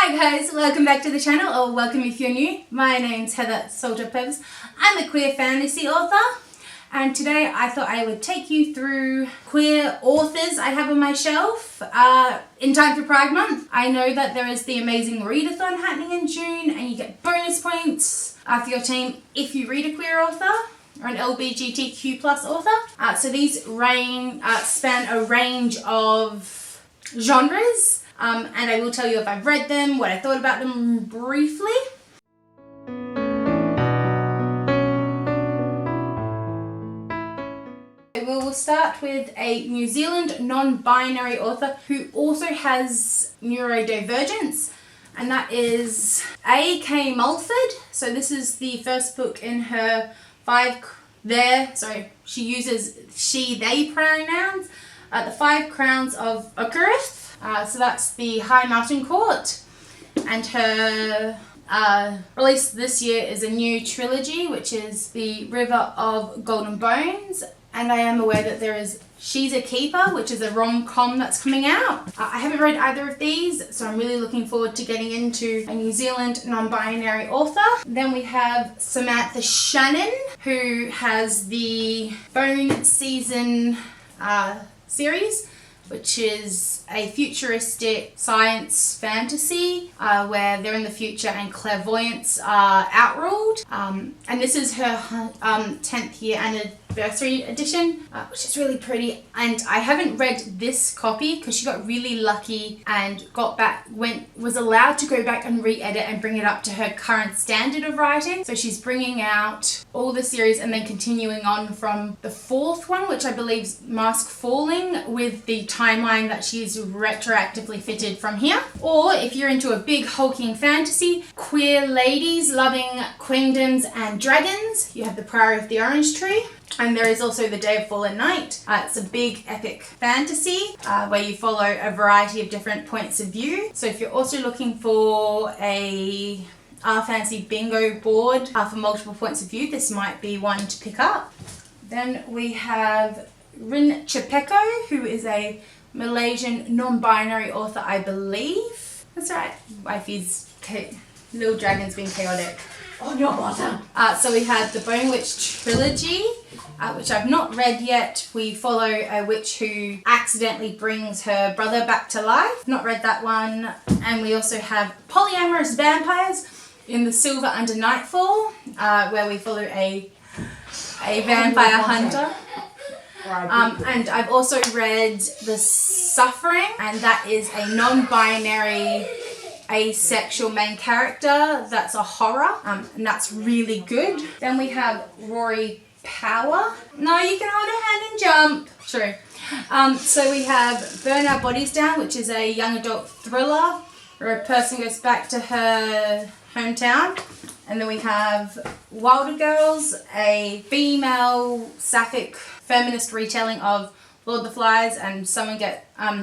Hi guys, welcome back to the channel, or welcome if you're new. My name's Heather Salter-Purves. I'm a queer fantasy author, and today I thought I would take you through queer authors I have on my shelf in time for Pride Month. I know that there is the amazing readathon happening in June, and you get bonus points for your team if you read a queer author or an LBGTQ plus author. So these span a range of genres. And I will tell you if I've read them, what I thought about them briefly. We will start with a New Zealand non-binary author who also has neurodivergence, and that is A.K. Mulford. So this is the first book in her she uses she, they pronouns, the 5 Crowns of Ucarith. So that's the High Mountain Court, and her release this year is a new trilogy, which is the River of Golden Bones, and I am aware that there is She's a Keeper, which is a rom-com that's coming out. I haven't read either of these, so I'm really looking forward to getting into a New Zealand non-binary author. Then we have Samantha Shannon, who has the Bone Season series, which is a futuristic science fantasy where they're in the future and clairvoyants are outruled. And this is her 10th year anniversary edition, which is really pretty. And I haven't read this copy because she got really lucky and was allowed to go back and re-edit and bring it up to her current standard of writing. So she's bringing out all the series and then continuing on from the 4th one, which I believe is Mask Falling, with the timeline that she's retroactively fitted from here. Or if you're into a big hulking fantasy, queer ladies loving queendoms and dragons, you have The Priory of the Orange Tree. And there is also The Day of Fallen Night. It's a big epic fantasy where you follow a variety of different points of view. So if you're also looking for a fantasy bingo board for multiple points of view, this might be one to pick up. Then we have Rin Chapeko, who is a Malaysian non-binary author, I believe. That's right. Wifey's Little Dragon's being chaotic. Oh, your mother. So we have the Bone Witch trilogy, which I've not read yet. We follow a witch who accidentally brings her brother back to life. Not read that one. And we also have Polyamorous Vampires in the Silver Under Nightfall, where we follow a vampire hunter. And I've also read The Suffering, and that is a non-binary asexual main character that's a horror, and that's really good. Then we have Rory Power. No, you can hold her hand and jump. True. So we have Burn Our Bodies Down, which is a young adult thriller where a person goes back to her hometown. And then we have Wilder Girls, a female sapphic feminist retelling of Lord of the Flies, and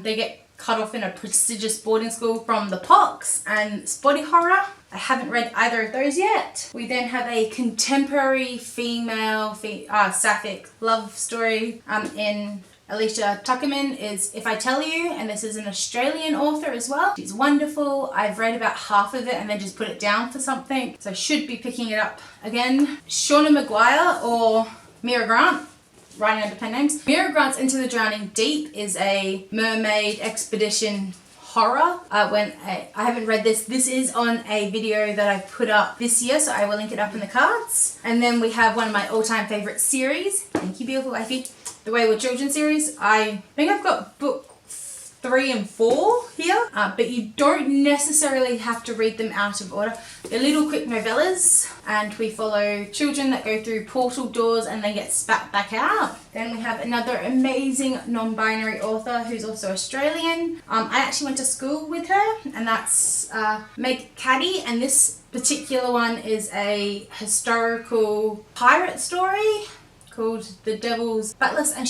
they get cut off in a prestigious boarding school from the pox, and body horror. I haven't read either of those yet. We then have a contemporary female sapphic love story in Alicia Tuckerman is If I Tell You, and this is an Australian author as well. She's wonderful. I've read about half of it and then just put it down for something, so I should be picking it up again. Shauna Maguire or Mira Grant, writing under pen names. Mira Grant's Into the Drowning Deep is a mermaid expedition horror. I haven't read this. This is on a video that I put up this year, so I will link it up in the cards. And then we have one of my all-time favorite series. Thank you, beautiful wifey. The Wayward Children series. I think I've got book 3 and 4 here, but you don't necessarily have to read them out of order. They're little quick novellas, and we follow children that go through portal doors and they get spat back out. Then we have another amazing non-binary author who's also Australian. I actually went to school with her, and that's Meg Caddy, and this particular one is a historical pirate story called The Devil's Butlers, and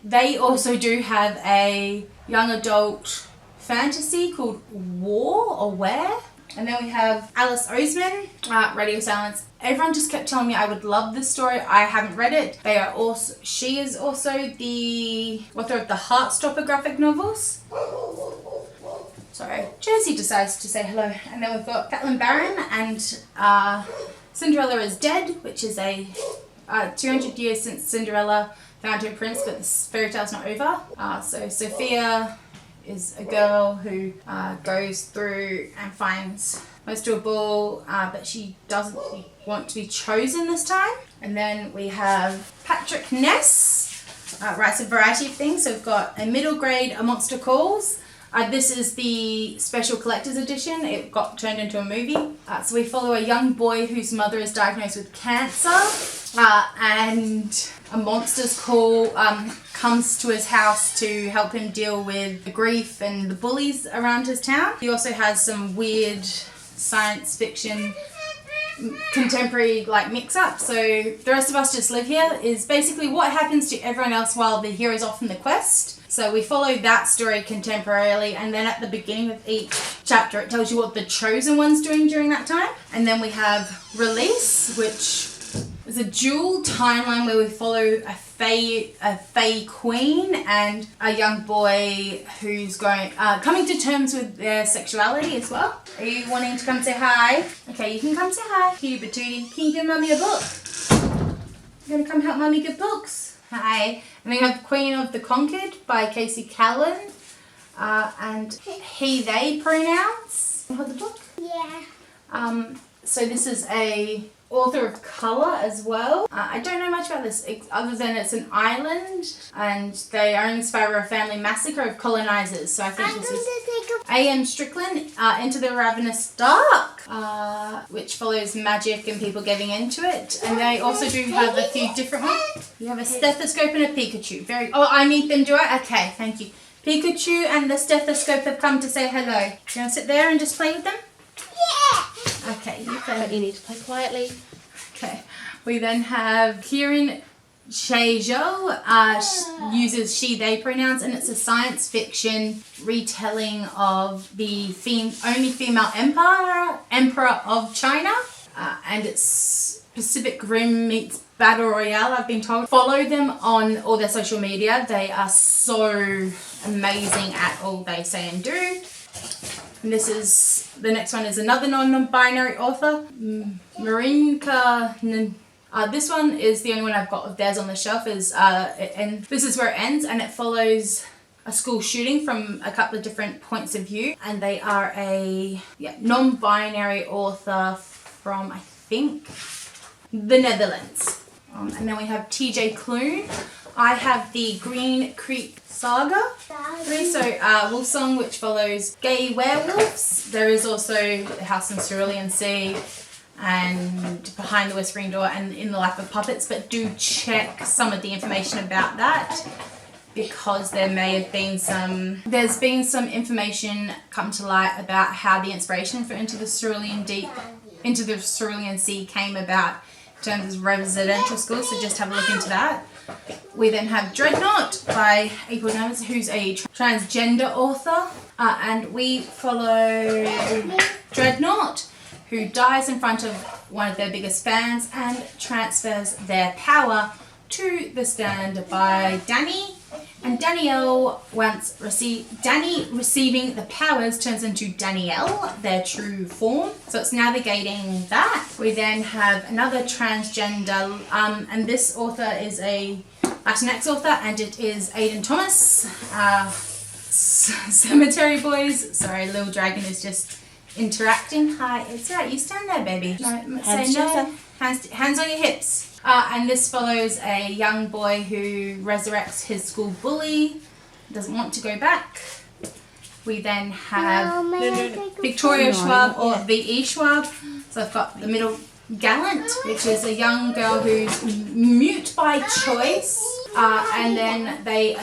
they also do have a young adult fantasy called War or Where. And then we have Alice Oseman, Radio Silence. Everyone just kept telling me I would love this story. I haven't read it. She is also the author of the Heartstopper graphic novels. Sorry, Josie decides to say hello. And then we've got Catelyn Barron and Cinderella is Dead, which is a 200 years since Cinderella found her prince, but this fairy tale's not over. So Sophia is a girl who goes through and finds most to a ball, but she doesn't want to be chosen this time. And then we have Patrick Ness, writes a variety of things. So we've got a middle grade, A Monster Calls. This is the special collector's edition. It got turned into a movie. So we follow a young boy whose mother is diagnosed with cancer, and a monster's call comes to his house to help him deal with the grief and the bullies around his town. He also has some weird science fiction contemporary like mix-up. So The Rest of Us Just Live Here is basically what happens to everyone else while the hero's off on the quest. So we follow that story contemporarily, and then at the beginning of each chapter it tells you what the chosen one's doing during that time. And then we have Release, which is a dual timeline where we follow a fae queen and a young boy who's coming to terms with their sexuality as well. Are you wanting to come say hi? Okay, you can come say hi. Here, Batootie. Can you give Mummy a book? You're gonna come help Mummy get books? Hi. And then we have Queen of the Conquered by Casey Callan, and he, they pronouns. Hold the book? Yeah. So this is a author of colour as well. I don't know much about this other than it's an island and they are inspired by a family massacre of colonisers. So I think this is A.M. Strickland, Into the Ravenous Dark, which follows magic and people getting into it. And they also do have a few different ones. You have a stethoscope and a Pikachu. I need them, do I? Okay, thank you. Pikachu and the stethoscope have come to say hello. Do you want to sit there and just play with them? Yeah. Okay, you play. But you need to play quietly. Okay. We then have Kieran Shaijo, uses she, they pronouns, and it's a science fiction retelling of the only female emperor of China. And it's Pacific Rim meets Battle Royale, I've been told. Follow them on all their social media. They are so amazing at all they say and do. And the next one is another non-binary author, Marinka. This one is the only one I've got of theirs on the shelf. And this is where it ends, and it follows a school shooting from a couple of different points of view. And they are a non-binary author from, I think, the Netherlands. And then we have TJ Kloon. I have the Green Creek Saga. So Wolfsong, which follows gay werewolves. There is also the House in Cerulean Sea and Behind the Whispering Door and In the Life of Puppets, but do check some of the information about that because there's been some information come to light about how the inspiration for Into the Cerulean Sea came about in terms of residential schools, so just have a look into that. We then have Dreadnought by April Navas, who's a transgender author, and we follow Dreadnought, who dies in front of one of their biggest fans and transfers their power to the stand by Danny. And Danielle Danny receiving the powers turns into Danielle, their true form. So it's navigating that. We then have another transgender, and this author is a Latinx author, and it is Aidan Thomas. Cemetery Boys. Sorry, Little Dragon is just interacting. Hi, it's right. You stand there, baby. No, say no. Hands on your hips. And this follows a young boy who resurrects his school bully, doesn't want to go back. We then have Victoria Schwab or V.E. Schwab. So I've got the middle, Gallant, which is a young girl who's mute by choice, and then they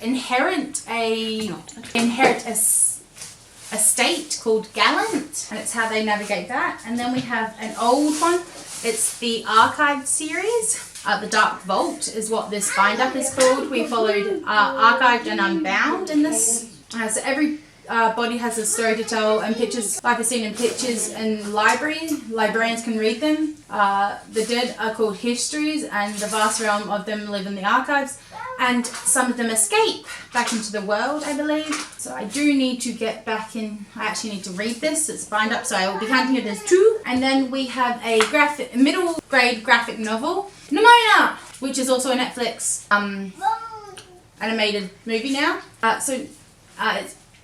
inherit a state called Gallant, and it's how they navigate that. And then we have an old one. It's the Archived series. The Dark Vault is what this bind-up is called. We followed Archived and Unbound in this. So every body has a story to tell, and pictures, life is seen in pictures and librarians can read them. The dead are called histories, and the vast realm of them live in the archives, and some of them escape back into the world, I believe. So I do need to get back in. I actually need to read this. It's bind up, so I will be counting it as 2. And then we have a middle grade graphic novel, Nimona, which is also a Netflix animated movie now.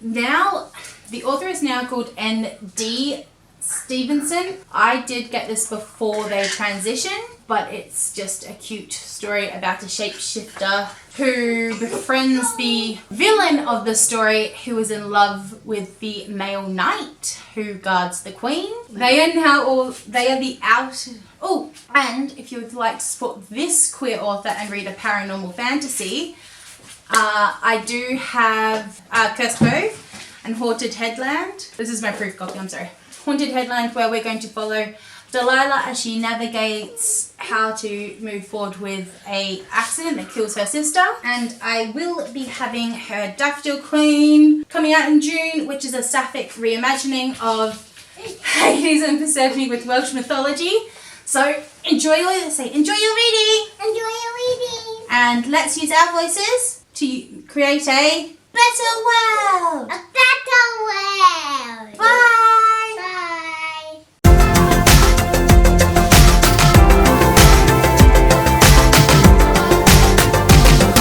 Now, the author is now called N.D. Stevenson. I did get this before they transition, but it's just a cute story about a shapeshifter who befriends the villain of the story, who is in love with the male knight who guards the queen. They are the out. Oh, and if you would like to support this queer author and read a paranormal fantasy, I do have Cursed Cove and Haunted Headland. This is my proof copy, I'm sorry. Haunted Headland, where we're going to follow Delilah as she navigates how to move forward with a accident that kills her sister. And I will be having her Daffodil Queen coming out in June, which is a sapphic reimagining of Hades and Persephone with Welsh mythology. So enjoy your reading. Enjoy your reading. And let's use our voices to create a better world. A better world.